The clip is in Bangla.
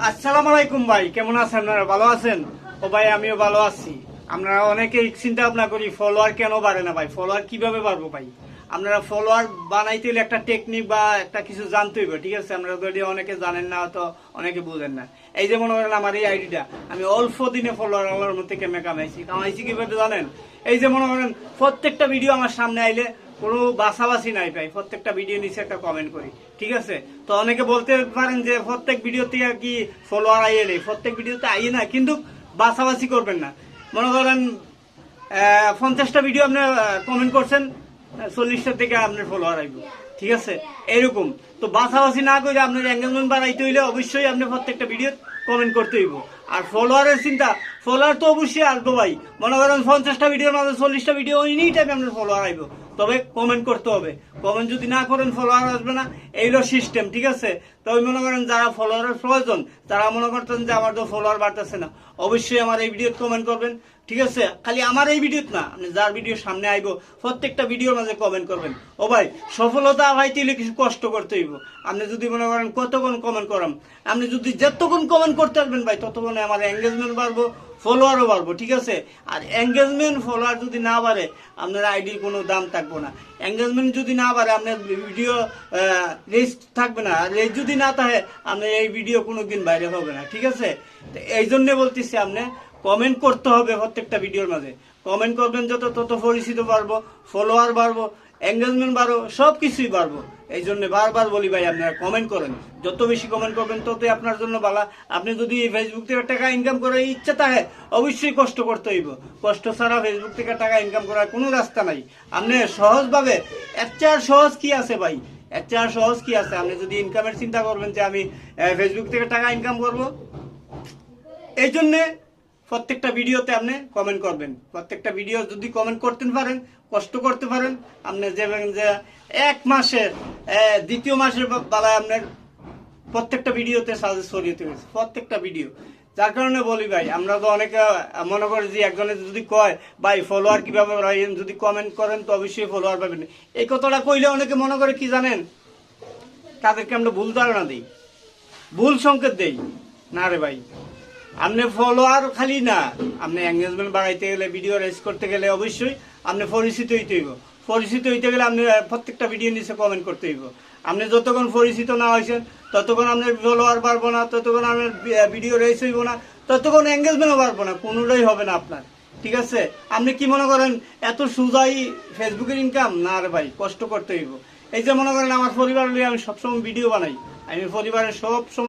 আসসালামু আলাইকুম ভাই, কেমন আছেন? আপনারা ভালো আছেন? ও ভাই, আমিও ভালো আছি। আমরা অনেকে চিন্তা ভাবনা করি ফলোয়ার কেন বাড়ে না ভাই, ফলোয়ার কিভাবে বাড়বো ভাই। আপনারা ফলোয়ার বানাইতে হলে একটা টেকনিক বা একটা কিছু জানতে হইবে, ঠিক আছে? আপনারা যদি অনেকে জানেন না, তো অনেকে বুঝেন না। এই যে মনে করেন আমার এই আইডিটা আমি অল্প দিনে ফলোয়ার আল্লাহর মধ্যে কেমনে কামাইছি কিভাবে জানেন? এই যে মনে করেন প্রত্যেকটা ভিডিও আমার সামনে আইলে কোনো বাছাবাছি নাই ভাই, প্রত্যেকটা ভিডিও নিচে একটা কমেন্ট করি, ঠিক আছে? তো অনেকে বলতে পারেন যে প্রত্যেক ভিডিও থেকে কি ফলোয়ার আইয়ে নেই, প্রত্যেক ভিডিওতে আইয়ে না, কিন্তু বাছাবাছি করবেন না। মনে করেন 50টা ভিডিও আপনি কমেন্ট করছেন, 40টা থেকে আপনার ফলোয়ার আইব, ঠিক আছে? এরকম তো বাছাবাছি না করে আপনার এঙ্গেজমেন্ট বাড়াইতে হইলে অবশ্যই আপনি প্রত্যেকটা ভিডিও কমেন্ট করতে হইব। আর ফলোয়ারের চিন্তা, ফলোয়ার তো অবশ্যই আসবো ভাই। মনে করেন 50টা ভিডিওর মাঝে 40টা ভিডিও এনি টাইম আপনার ফলোয়ার আইব, তবে কমেন্ট করতে হবে। কমেন্ট যদি না করেন ফলোয়ার আসবে না, এইলো সিস্টেম, ঠিক আছে? তবে মনে করেন যারা ফলোয়ারের প্রয়োজন, তারা মনে করতেন যে আমার তো ফলোয়ার বাড়তেছে না, অবশ্যই আমার এই ভিডিও কমেন্ট করবেন, ঠিক আছে? খালি আমার এই ভিডিওত না, আপনি যার ভিডিও সামনে আইব প্রত্যেকটা ভিডিওর মাঝে কমেন্ট করবেন। ও ভাই, সফলতা পাইতে হলে কিছু কষ্ট করতে হইব। আপনি যদি মনে করেন কতক্ষণ কমেন্ট করাম, আপনি যদি যতক্ষণ কমেন্ট করতে পারবেন ভাই, ততক্ষণে আমার এঙ্গেজমেন্ট বাড়বো, ফলোয়ারও বাড়বো, ঠিক আছে? আর এঙ্গেজমেন্ট ফলোয়ার যদি না বাড়ে, আপনার আইডির কোনো দাম থাকবো না। এঙ্গেজমেন্ট যদি না বাড়ে, আপনার ভিডিও রেস থাকবে না। আর রেস যদি না থাকে, আপনার এই ভিডিও কোনোদিন বাইরে হবে না, ঠিক আছে? তো এই জন্যে বলতেছি, আপনি কমেন্ট করতে হবে প্রত্যেকটা ভিডিওর মাঝে। কমেন্ট করবেন যত, তত পরিচিত বাড়বো, ফলোয়ার বাড়বো, এঙ্গেজমেন্ট বাড়বো, সব কিছুই বাড়বো। এই জন্য বারবার বলি ভাই, আপনারা কমেন্ট করেন। যত বেশি কমেন্ট করবেন ততই আপনার জন্য ভালো। আপনি যদি ফেসবুক থেকে টাকা ইনকাম করার ইচ্ছা থাকে, অবশ্যই কষ্ট করতে হইব। কষ্ট ছাড়া ফেসবুক থেকে টাকা ইনকাম করার কোনো রাস্তা নাই। আপনি সহজভাবে, এর চেয়ে সহজ কি আছে ভাই? এর চেয়ে সহজ কি আছে? আপনি যদি ইনকামের চিন্তা করবেন যে আমি ফেসবুক থেকে টাকা ইনকাম করব, এই জন্যে প্রত্যেকটা ভিডিওতে আপনি কমেন্ট করবেন। প্রত্যেকটা ভিডিও যদি কমেন্ট করতে পারেন, কষ্ট করতে পারেন, আপনি যে এক মাসে দ্বিতীয় মাসের বেলায় আপনার প্রত্যেকটা ভিডিওতে সাজেস্ট ছড়িয়ে গেছে, প্রত্যেকটা ভিডিও। যার কারণে বলি ভাই, আমরা তো অনেকে মনে করি যে একজনে যদি কয় ভাই ফলোয়ার কিভাবে বাড়াইবেন, যদি কমেন্ট করেন তো অবশ্যই ফলোয়ার পাবেন, এই কথাটা কইলে অনেকে মনে করে কি জানেন, তাদেরকে আমরা ভুল ধারণা দিই, ভুল সংকেত দেই। না রে ভাই, আপনি ফলোয়ার খালি না, আপনি এঙ্গেজমেন্ট বাড়াইতে গেলে, ভিডিও রেস করতে গেলে অবশ্যই আপনি পরিচিত হইতে হইব। পরিচিত হইতে গেলে আপনি প্রত্যেকটা ভিডিও নিচে কমেন্ট করতে হইব। আপনি যতক্ষণ পরিচিত না হয়েছেন, ততক্ষণ আপনার ফলোয়ার বাড়বো না, ততক্ষণ আপনার ভিডিও রেস হইব না, ততক্ষণ এঙ্গেজমেন্টও বাড়বো না, কোনোটাই হবে না আপনার, ঠিক আছে? আপনি কি মনে করেন এত সোজাই ফেসবুকের ইনকাম? না রে ভাই, কষ্ট করতে হইব। এই যে মনে করেন আমার পরিবার নিয়ে আমি সবসময় ভিডিও বানাই, আমি পরিবারের সব